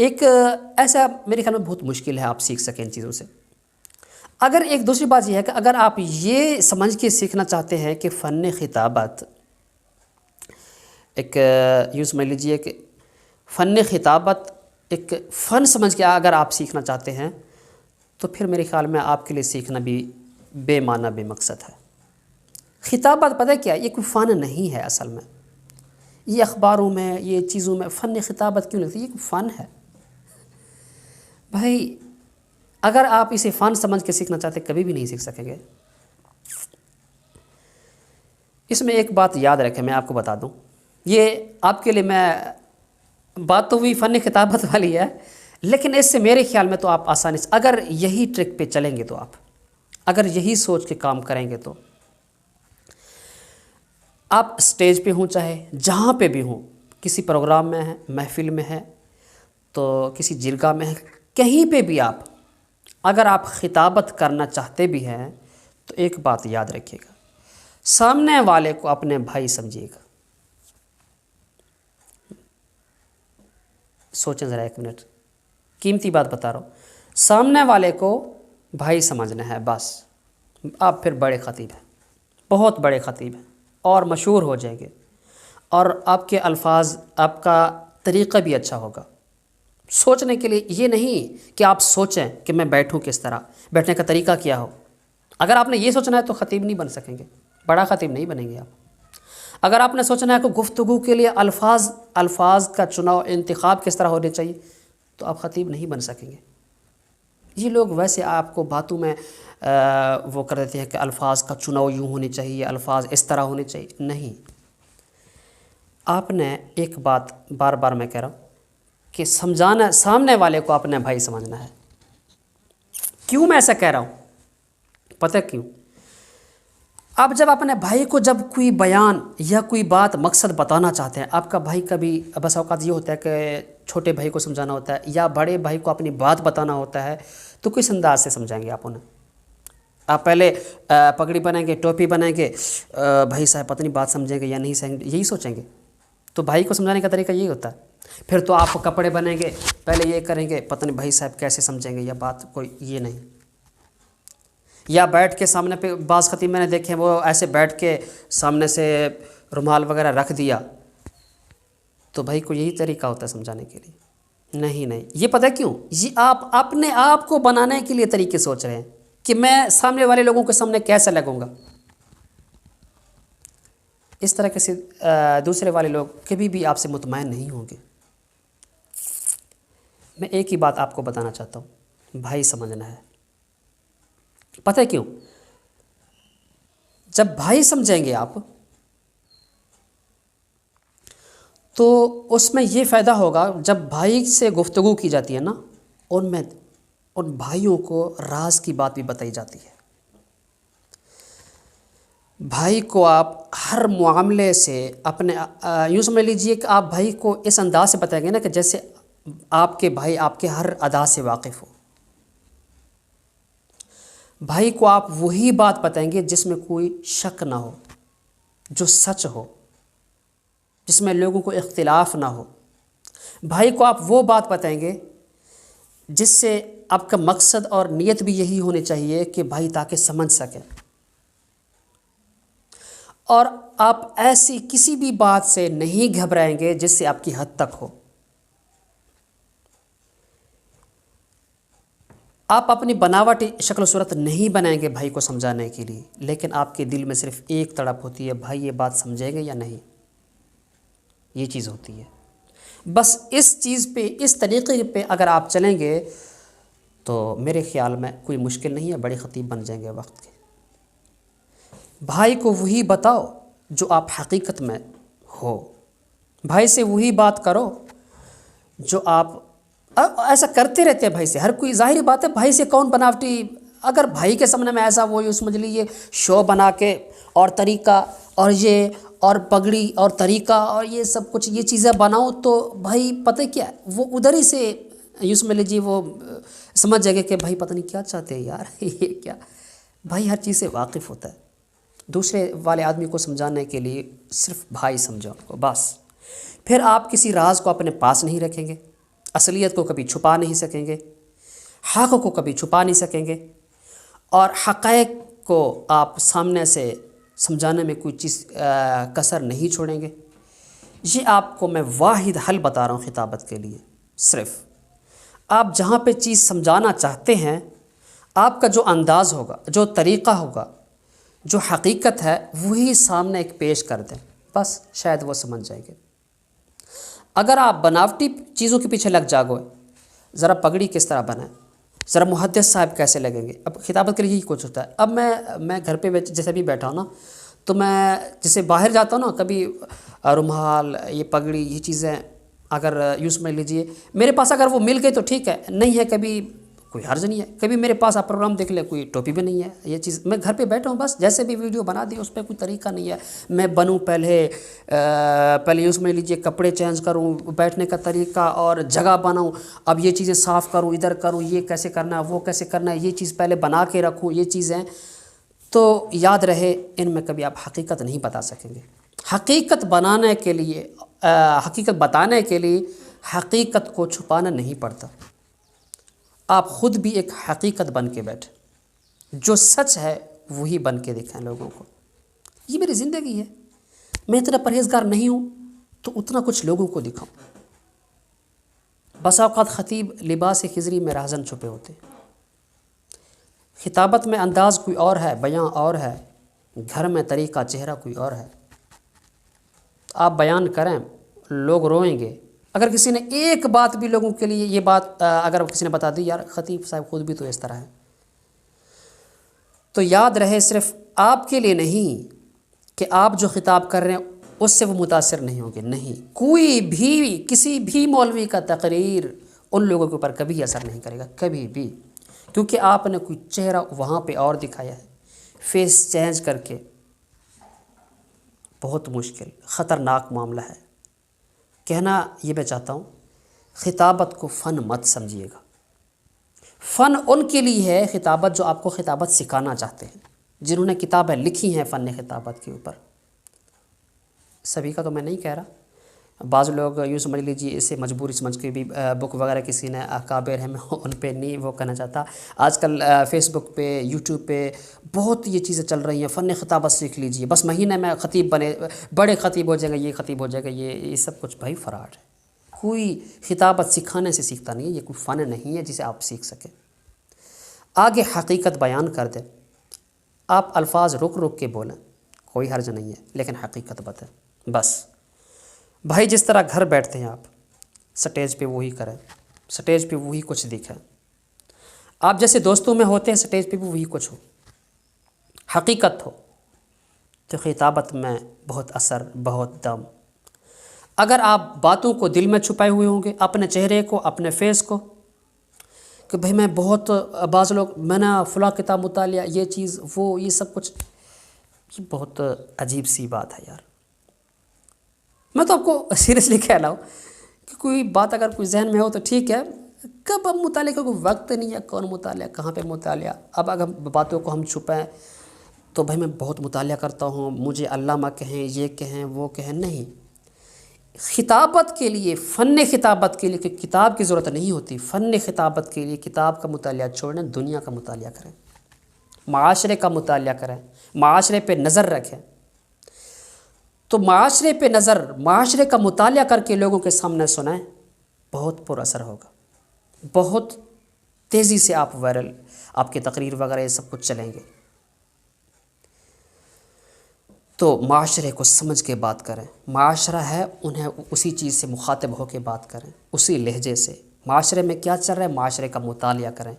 ایک ایسا میرے خیال میں بہت مشکل ہے آپ سیکھ سکیں ان چیزوں سے. اگر ایک دوسری بات یہ ہے کہ اگر آپ یہ سمجھ کے سیکھنا چاہتے ہیں کہ فن خطابت ایک یوں سمجھ لیجیے کہ فن خطابت ایک فن سمجھ کے اگر آپ سیکھنا چاہتے ہیں تو پھر میرے خیال میں آپ کے لیے سیکھنا بھی بے معنی بے مقصد ہے. خطابت پتہ کیا یہ کوئی فن نہیں ہے اصل میں. یہ اخباروں میں یہ چیزوں میں فن خطابت کیوں لگتی ہے؟ یہ کوئی فن ہے بھائی. اگر آپ اسے فن سمجھ کے سیکھنا چاہتے کبھی بھی نہیں سیکھ سکیں گے. اس میں ایک بات یاد رکھیں، میں آپ کو بتا دوں، یہ آپ کے لیے میں بات تو ہوئی فن خطابت والی ہے، لیکن اس سے میرے خیال میں تو آپ آسانی سے اگر یہی ٹرک پہ چلیں گے تو آپ اگر یہی سوچ کے کام کریں گے تو آپ اسٹیج پہ ہوں چاہے جہاں پہ بھی ہوں، کسی پروگرام میں ہیں، محفل میں ہے تو کسی جرگہ میں ہے، کہیں پہ بھی آپ اگر آپ خطابت کرنا چاہتے بھی ہیں تو ایک بات یاد رکھیے گا، سامنے والے کو اپنے بھائی سمجھیے گا. سوچیں ذرا ایک منٹ، قیمتی بات بتا رہا ہوں. سامنے والے کو بھائی سمجھنا ہے بس. آپ پھر بڑے خطیب ہیں، بہت بڑے خطیب ہیں اور مشہور ہو جائیں گے، اور آپ کے الفاظ، آپ کا طریقہ بھی اچھا ہوگا. سوچنے کے لیے یہ نہیں کہ آپ سوچیں کہ میں بیٹھوں کس طرح، بیٹھنے کا طریقہ کیا ہو. اگر آپ نے یہ سوچنا ہے تو خطیب نہیں بن سکیں گے، بڑا خطیب نہیں بنیں گے آپ. اگر آپ نے سوچنا ہے کہ گفتگو کے لیے الفاظ کا چناؤ، انتخاب کس طرح ہونے چاہیے، تو آپ خطیب نہیں بن سکیں گے. یہ لوگ ویسے آپ کو باتوں میں وہ کر دیتے ہیں کہ الفاظ کا چناؤ یوں ہونے چاہیے، الفاظ اس طرح ہونے چاہیے. نہیں، آپ نے ایک بات بار بار میں کہہ رہا ہوں کہ سمجھانا، سامنے والے کو اپنے بھائی سمجھنا ہے. کیوں میں ایسا کہہ رہا ہوں؟ پتہ کیوں؟ آپ جب اپنے بھائی کو جب کوئی بیان یا کوئی بات مقصد بتانا چاہتے ہیں، آپ کا بھائی کبھی بس اوقات یہ ہوتا ہے کہ چھوٹے بھائی کو سمجھانا ہوتا ہے یا بڑے بھائی کو اپنی بات بتانا ہوتا ہے تو کس انداز سے سمجھائیں گے آپ انہیں؟ آپ پہلے پگڑی بنائیں گے، ٹوپی بنائیں گے، بھائی صاحب پتہ نہیں بات سمجھیں گے یا نہیں سمجھیں گے، یہی سوچیں گے. تو بھائی کو سمجھانے کا طریقہ یہی ہوتا ہے. پھر تو آپ کپڑے بنائیں گے، پہلے یہ کریں گے پتہ نہیں بھائی صاحب کیسے سمجھیں گے یا بات کوئی یہ نہیں. یا بیٹھ کے سامنے پہ بعض خطیب میں نے دیکھے وہ ایسے بیٹھ کے سامنے سے رومال وغیرہ رکھ دیا، تو بھائی کو یہی طریقہ ہوتا ہے سمجھانے کے لیے؟ نہیں، یہ پتہ کیوں؟ یہ آپ اپنے آپ کو بنانے کے لیے طریقے سوچ رہے ہیں کہ میں سامنے والے لوگوں کے سامنے کیسے لگوں گا. اس طرح کے دوسرے والے لوگ کبھی بھی آپ سے مطمئن نہیں ہوں گے. میں ایک ہی بات آپ کو بتانا چاہتا ہوں، بھائی سمجھنا ہے. پتہ ہے کیوں؟ جب بھائی سمجھیں گے آپ تو اس میں یہ فائدہ ہوگا، جب بھائی سے گفتگو کی جاتی ہے نا، ان بھائیوں کو راز کی بات بھی بتائی جاتی ہے. بھائی کو آپ ہر معاملے سے اپنے یوں سمجھ لیجئے کہ آپ بھائی کو اس انداز سے بتائیں گے نا کہ جیسے آپ کے بھائی آپ کے ہر ادا سے واقف ہو. بھائی کو آپ وہی بات بتائیں گے جس میں کوئی شک نہ ہو، جو سچ ہو، جس میں لوگوں کو اختلاف نہ ہو. بھائی کو آپ وہ بات بتائیں گے جس سے آپ کا مقصد اور نیت بھی یہی ہونی چاہیے کہ بھائی تاکہ سمجھ سکیں. اور آپ ایسی کسی بھی بات سے نہیں گھبرائیں گے جس سے آپ کی حد تک ہو. آپ اپنی بناوٹی شکل و صورت نہیں بنائیں گے بھائی کو سمجھانے کے لیے، لیکن آپ کے دل میں صرف ایک تڑپ ہوتی ہے، بھائی یہ بات سمجھیں گے یا نہیں. یہ چیز ہوتی ہے. بس اس چیز پہ، اس طریقے پہ اگر آپ چلیں گے تو میرے خیال میں کوئی مشکل نہیں ہے، بڑے خطیب بن جائیں گے وقت کے. بھائی کو وہی بتاؤ جو آپ حقیقت میں ہو. بھائی سے وہی بات کرو جو آپ ایسا کرتے رہتے ہیں بھائی سے. ہر کوئی ظاہری بات ہے، بھائی سے کون بناوٹی، اگر بھائی کے سامنے میں ایسا وہ سمجھ لیجیے شو بنا کے اور طریقہ اور یہ اور پگڑی اور طریقہ اور یہ سب کچھ یہ چیزیں بناؤ تو بھائی پتہ کیا ہے وہ ادھر ہی سے یوں سمجھ لیجیے وہ سمجھ جائے گا کہ بھائی پتہ نہیں کیا چاہتے ہیں یار یہ کیا. بھائی ہر چیز سے واقف ہوتا ہے. دوسرے والے آدمی کو سمجھانے کے لیے صرف بھائی سمجھو ان کو بس. پھر آپ کسی راز کو اپنے پاس نہیں رکھیں گے. اصلیت کو کبھی چھپا نہیں سکیں گے، حق کو کبھی چھپا نہیں سکیں گے، اور حقائق کو آپ سامنے سے سمجھانے میں کوئی چیز کسر نہیں چھوڑیں گے۔ یہ آپ کو میں واحد حل بتا رہا ہوں خطابت کے لیے۔ صرف آپ جہاں پہ چیز سمجھانا چاہتے ہیں، آپ کا جو انداز ہوگا، جو طریقہ ہوگا، جو حقیقت ہے، وہی سامنے ایک پیش کر دیں، بس شاید وہ سمجھ جائیں گے۔ اگر آپ بناوٹی چیزوں کے پیچھے لگ جاؤ، ذرا پگڑی کس طرح بنائیں، ذرا محدث صاحب کیسے لگیں گے، اب خطابت کے لیے یہی کچھ ہوتا ہے۔ اب میں گھر پہ جیسے بھی بیٹھا ہوں نا، تو میں جیسے باہر جاتا ہوں نا، کبھی رومال، یہ پگڑی، یہ چیزیں اگر یوں سمجھ لیجئے میرے پاس اگر وہ مل گئی تو ٹھیک ہے، نہیں ہے کبھی کوئی حرج نہیں ہے۔ کبھی میرے پاس آپ پروگرام دیکھ لیں، کوئی ٹوپی بھی نہیں ہے، یہ چیز میں گھر پہ بیٹھا ہوں، بس جیسے بھی ویڈیو بنا دی، اس پہ کوئی طریقہ نہیں ہے میں بنوں، پہلے یوں سمجھ لیجیے کپڑے چینج کروں، بیٹھنے کا طریقہ اور جگہ بناؤں، اب یہ چیزیں صاف کروں، ادھر کروں، یہ کیسے کرنا ہے، وہ کیسے کرنا ہے، یہ چیز پہلے بنا کے رکھوں، یہ چیزیں تو یاد رہے ان میں کبھی آپ حقیقت نہیں بتا سکیں گے۔ حقیقت بنانے کے لیے، حقیقت بتانے کے لیے حقیقت کو چھپانا نہیں پڑتا، آپ خود بھی ایک حقیقت بن کے بیٹھیں، جو سچ ہے وہی بن کے دکھائیں لوگوں کو۔ یہ میری زندگی ہے، میں اتنا پرہیزگار نہیں ہوں تو اتنا کچھ لوگوں کو دکھاؤں۔ بسا اوقات خطیب لباس خضری میں راہزن چھپے ہوتے ہیں، خطابت میں انداز کوئی اور ہے، بیان اور ہے، گھر میں طریقہ چہرہ کوئی اور ہے۔ آپ بیان کریں، لوگ روئیں گے۔ اگر کسی نے ایک بات بھی لوگوں کے لیے یہ بات اگر کسی نے بتا دی، یار خطیب صاحب خود بھی تو اس طرح ہے، تو یاد رہے صرف آپ کے لیے نہیں کہ آپ جو خطاب کر رہے ہیں اس سے وہ متاثر نہیں ہوں گے، نہیں، کوئی بھی کسی بھی مولوی کا تقریر ان لوگوں کے اوپر کبھی اثر نہیں کرے گا، کبھی بھی، کیونکہ آپ نے کوئی چہرہ وہاں پہ اور دکھایا ہے، فیس چینج کر کے۔ بہت مشکل، خطرناک معاملہ ہے۔ کہنا یہ میں چاہتا ہوں، خطابت کو فن مت سمجھیے گا۔ فن ان کے لیے ہے خطابت جو آپ کو خطابت سکھانا چاہتے ہیں، جنہوں نے کتابیں لکھی ہیں فن خطابت کے اوپر۔ سبھی کا تو میں نہیں کہہ رہا، بعض لوگ یوں سمجھ لیجیے اسے مجبوری سمجھ کے بھی بک وغیرہ کسی نے اکابر ہیں، میں ان پہ نہیں وہ کہنا چاہتا۔ آج کل فیس بک پہ، یوٹیوب پہ بہت یہ چیزیں چل رہی ہیں، فن خطابت سیکھ لیجیے، بس مہینے میں خطیب بنے، بڑے خطیب ہو جائے گا، یہ خطیب ہو جائے گا، یہ سب کچھ بھائی فراڈ ہے۔ کوئی خطابت سکھانے سے سیکھتا نہیں ہے، یہ کوئی فن نہیں ہے جسے آپ سیکھ سکیں۔ آگے حقیقت بیان کر دیں، آپ الفاظ رک رک کے بولیں، کوئی حرج نہیں ہے، لیکن حقیقت بتائیں، بس۔ بھائی جس طرح گھر بیٹھتے ہیں آپ، سٹیج پہ وہی کریں، سٹیج پہ وہی کچھ دکھائیں۔ آپ جیسے دوستوں میں ہوتے ہیں، سٹیج پہ بھی وہی کچھ ہو، حقیقت ہو، تو خطابت میں بہت اثر، بہت دم۔ اگر آپ باتوں کو دل میں چھپائے ہوئے ہوں گے، اپنے چہرے کو، اپنے فیس کو، کہ بھئی میں بہت، بعض لوگ میں نے فلاں کتاب مطالعہ، یہ چیز، وہ، یہ سب کچھ، یہ بہت عجیب سی بات ہے یار۔ میں تو آپ کو سیریسلی کہہ رہا ہوں کہ کوئی بات اگر کوئی ذہن میں ہو تو ٹھیک ہے، کب اب مطالعے کا کوئی وقت نہیں ہے، کون مطالعہ، کہاں پہ مطالعہ۔ اب اگر باتوں کو ہم چھپائیں تو بھائی میں بہت مطالعہ کرتا ہوں، مجھے علامہ کہیں، یہ کہیں، وہ کہیں، نہیں۔ خطابت کے لیے، فن خطابت کے لیے کہ کتاب کی ضرورت نہیں ہوتی، فن خطابت کے لیے کتاب کا مطالعہ چھوڑیں، دنیا کا مطالعہ کریں، معاشرے کا مطالعہ کریں، معاشرے پہ نظر رکھیں۔ تو معاشرے پہ نظر، معاشرے کا مطالعہ کر کے لوگوں کے سامنے سنائیں، بہت پر اثر ہوگا، بہت تیزی سے آپ وائرل، آپ کی تقریر وغیرہ یہ سب کچھ چلیں گے۔ تو معاشرے کو سمجھ کے بات کریں، معاشرہ ہے انہیں اسی چیز سے مخاطب ہو کے بات کریں، اسی لہجے سے۔ معاشرے میں کیا چل رہا ہے، معاشرے کا مطالعہ کریں،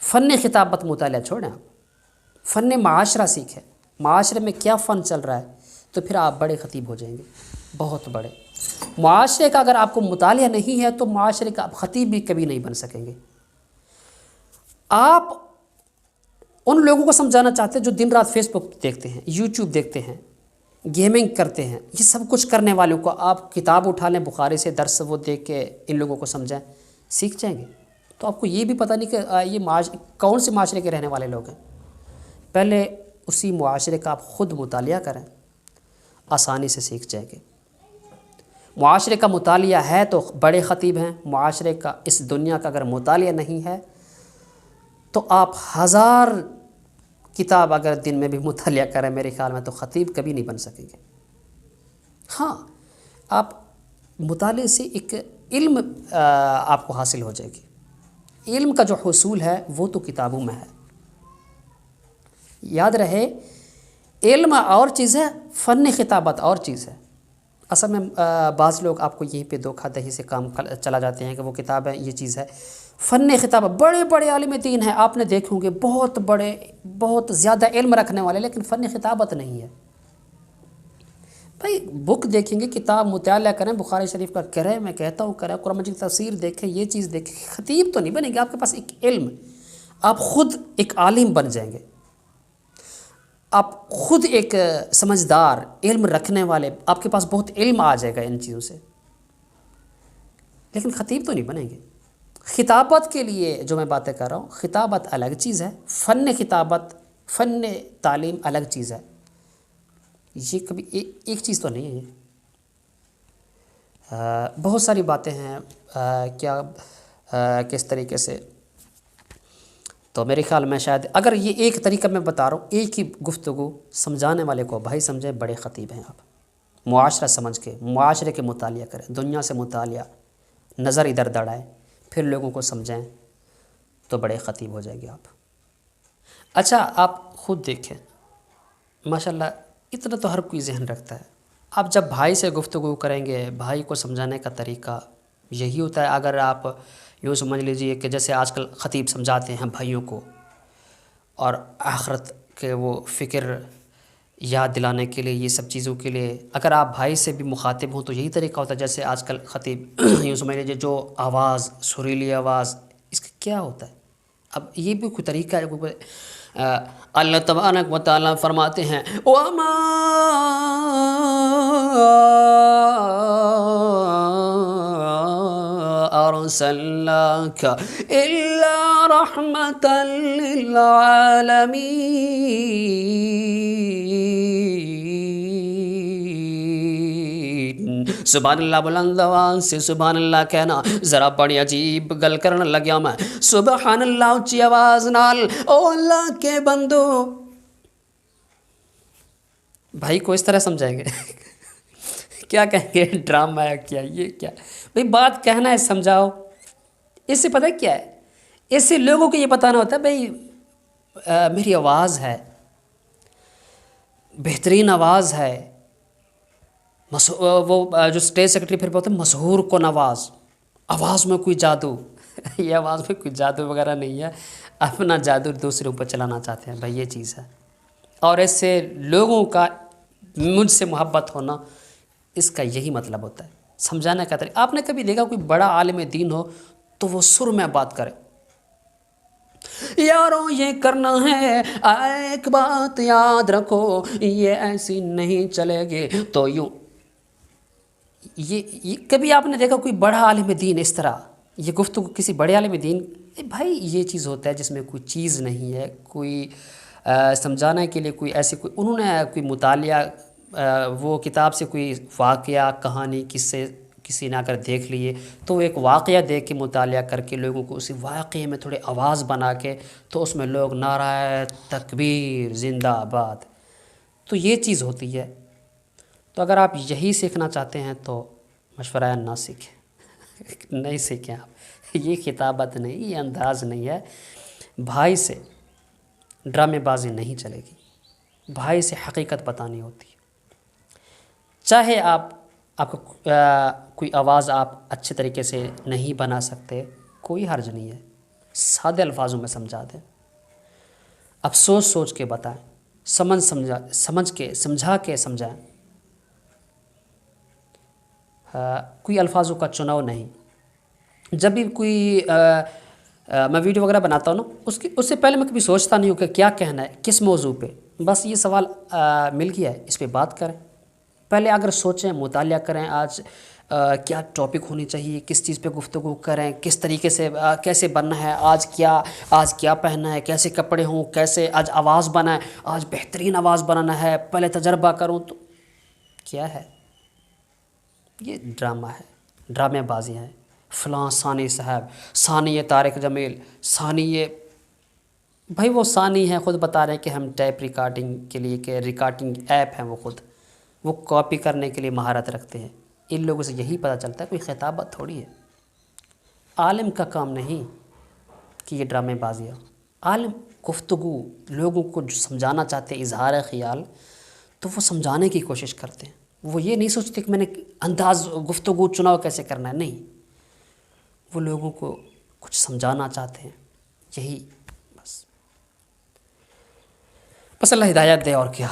فن خطابت مطالعہ چھوڑیں، آپ فن معاشرہ سیکھیں۔ معاشرے میں کیا فن چل رہا ہے، تو پھر آپ بڑے خطیب ہو جائیں گے، بہت بڑے۔ معاشرے کا اگر آپ کو مطالعہ نہیں ہے تو معاشرے کا آپ خطیب بھی کبھی نہیں بن سکیں گے۔ آپ ان لوگوں کو سمجھانا چاہتے ہیں جو دن رات فیس بک دیکھتے ہیں، یوٹیوب دیکھتے ہیں، گیمنگ کرتے ہیں، یہ سب کچھ کرنے والوں کو آپ کتاب اٹھا لیں بخاری سے، درس وہ دیکھ کے ان لوگوں کو سمجھائیں، سیکھ جائیں گے۔ تو آپ کو یہ بھی پتہ نہیں کہ یہ کون سے معاشرے کے رہنے والے لوگ ہیں۔ پہلے اسی معاشرے کا آپ خود مطالعہ کریں، آسانی سے سیکھ جائیں گے۔ معاشرے کا مطالعہ ہے تو بڑے خطیب ہیں، معاشرے کا اس دنیا کا اگر مطالعہ نہیں ہے تو آپ 1000 کتاب اگر دن میں بھی مطالعہ کریں میرے خیال میں تو خطیب کبھی نہیں بن سکیں گے۔ ہاں، آپ مطالعے سے ایک علم آپ کو حاصل ہو جائے گی۔ علم کا جو حصول ہے وہ تو کتابوں میں ہے۔ یاد رہے، علم اور چیز ہے، فن خطابت اور چیز ہے۔ اصل میں بعض لوگ آپ کو یہیں پہ دھوکہ دہی سے کام چلا جاتے ہیں کہ وہ کتاب ہے، یہ چیز ہے۔ فن خطابت، بڑے بڑے عالم دین ہیں، آپ نے دیکھے ہوں گے، بہت بڑے، بہت زیادہ علم رکھنے والے، لیکن فن خطابت نہیں ہے۔ بھائی بک دیکھیں گے، کتاب مطالعہ کریں، بخاری شریف کا کریں، میں کہتا ہوں کریں، قرآن مجید کی تفسیر دیکھیں، یہ چیز دیکھیں، خطیب تو نہیں بنیں گے، آپ کے پاس ایک علم، آپ خود ایک عالم بن جائیں گے، آپ خود ایک سمجھدار، علم رکھنے والے، آپ کے پاس بہت علم آ جائے گا ان چیزوں سے، لیکن خطیب تو نہیں بنیں گے۔ خطابت کے لیے جو میں باتیں کر رہا ہوں، خطابت الگ چیز ہے، فن خطابت، فن تعلیم الگ چیز ہے، یہ کبھی ایک چیز تو نہیں ہے۔ بہت ساری باتیں ہیں کیا کس طریقے سے، تو میرے خیال میں شاید اگر یہ ایک طریقہ میں بتا رہا ہوں، ایک ہی گفتگو سمجھانے والے کو بھائی سمجھیں، بڑے خطیب ہیں آپ۔ معاشرہ سمجھ کے، معاشرے کے مطالعہ کریں، دنیا سے مطالعہ، نظر ادھر دڑائیں، پھر لوگوں کو سمجھائیں، تو بڑے خطیب ہو جائیں گے آپ۔ اچھا، آپ خود دیکھیں، ماشاءاللہ اتنا تو ہر کوئی ذہن رکھتا ہے۔ آپ جب بھائی سے گفتگو کریں گے، بھائی کو سمجھانے کا طریقہ یہی ہوتا ہے۔ اگر آپ یوں سمجھ لیجئے کہ جیسے آج کل خطیب سمجھاتے ہیں بھائیوں کو، اور آخرت کے وہ فکر یاد دلانے کے لیے، یہ سب چیزوں کے لیے اگر آپ بھائی سے بھی مخاطب ہوں تو یہی طریقہ ہوتا ہے۔ جیسے آج کل خطیب یوں سمجھ لیجیے جو آواز، سریلی آواز، اس کا کیا ہوتا ہے؟ اب یہ بھی کوئی طریقہ ہے۔ اللہ تبارک و تعالیٰ فرماتے ہیں وَمَا أَرْسَلْنَاكَ إِلَّا رَحْمَةً لِّلْعَالَمِينَ۔ سبحان اللہ، بلند آواز سے سبحان اللہ کہنا، ذرا بڑی عجیب گل کرن لگیا میں، سبحان اللہ اونچی آواز نال، او اللہ کے بندو۔ بھائی کو اس طرح سمجھائیں گے کیا کہیں گے؟ ڈرامہ ہے کیا؟ یہ کیا؟ بھئی بات کہنا ہے، سمجھاؤ۔ اس سے پتہ کیا ہے؟ اس سے لوگوں کو یہ بتانا ہوتا ہے بھئی میری آواز ہے، بہترین آواز ہے، وہ جو اسٹیج سیکرٹری پھر بولتے ہیں مسحور کن آواز، آواز میں کوئی جادو یہ آواز میں کوئی جادو وغیرہ نہیں ہے، اپنا جادو دوسروں پر چلانا چاہتے ہیں، بھائی یہ چیز ہے۔ اور اس سے لوگوں کا مجھ سے محبت ہونا، اس کا یہی مطلب ہوتا ہے، سمجھانے کا طریقہ۔ آپ نے کبھی دیکھا کوئی بڑا عالم دین ہو تو وہ سر میں بات کرے، یاروں یہ کرنا ہے، ایک بات یاد رکھو، یہ ایسی نہیں چلے گی، تو یوں یہ کبھی آپ نے دیکھا کوئی بڑا عالم دین اس طرح یہ گفتگو کسی بڑے عالم دین؟ بھائی یہ چیز ہوتا ہے جس میں کوئی چیز نہیں ہے، کوئی سمجھانے کے لیے کوئی ایسی کوئی انہوں نے کوئی مطالعہ، وہ کتاب سے کوئی واقعہ، کہانی، قصے کسی نے اگر دیکھ لیے تو وہ ایک واقعہ دیکھ کے مطالعہ کر کے لوگوں کو اسی واقعے میں تھوڑے آواز بنا کے، تو اس میں لوگ نعرہ تکبیر، زندہ آباد، تو یہ چیز ہوتی ہے۔ تو اگر آپ یہی سیکھنا چاہتے ہیں تو مشورہ ہے نہ سیکھیں نہیں سیکھیں آپ، یہ خطابت نہیں، یہ انداز نہیں ہے۔ بھائی سے ڈرامے بازی نہیں چلے گی، بھائی سے حقیقت بتانی ہوتی ہے۔ چاہے آپ کو کوئی آواز آپ اچھے طریقے سے نہیں بنا سکتے، کوئی حرج نہیں ہے، سادے الفاظوں میں سمجھا دیں، اب سوچ کے بتائیں، سمجھا کے سمجھائیں، کوئی الفاظوں کا چناؤ نہیں۔ جب بھی کوئی میں ویڈیو وغیرہ بناتا ہوں نا، اس سے پہلے میں کبھی سوچتا نہیں ہوں کہ کیا کہنا ہے، کس موضوع پہ، بس یہ سوال مل گیا ہے، اس پہ بات کریں۔ پہلے اگر سوچیں، مطالعہ کریں، آج کیا ٹاپک ہونی چاہیے، کس چیز پہ گفتگو کریں، کس طریقے سے کیسے بننا ہے، آج کیا پہننا ہے، کیسے کپڑے ہوں، کیسے آج آواز بنائیں، آج بہترین آواز بنانا ہے، پہلے تجربہ کروں، تو کیا ہے، یہ ڈرامہ ہے، ڈرامے بازیاں ہیں. فلاں ثانی صاحب، ثانی طارق جمیل، ثانی بھائی وہ ثانی ہیں، خود بتا رہے ہیں کہ ہم ٹیپ ریکارڈنگ کے لیے کہ ریکارڈنگ ایپ ہیں، وہ خود وہ کاپی کرنے کے لیے مہارت رکھتے ہیں. ان لوگوں سے یہی پتہ چلتا ہے، کوئی خطابت تھوڑی ہے. عالم کا کام نہیں کہ یہ ڈرامے بازی ہو. عالم گفتگو لوگوں کو جو سمجھانا چاہتے ہیں، اظہار خیال، تو وہ سمجھانے کی کوشش کرتے ہیں. وہ یہ نہیں سوچتے کہ میں نے انداز گفتگو چناؤ کیسے کرنا ہے، نہیں، وہ لوگوں کو کچھ سمجھانا چاہتے ہیں. یہی بس اللہ ہدایت دے، اور کیا.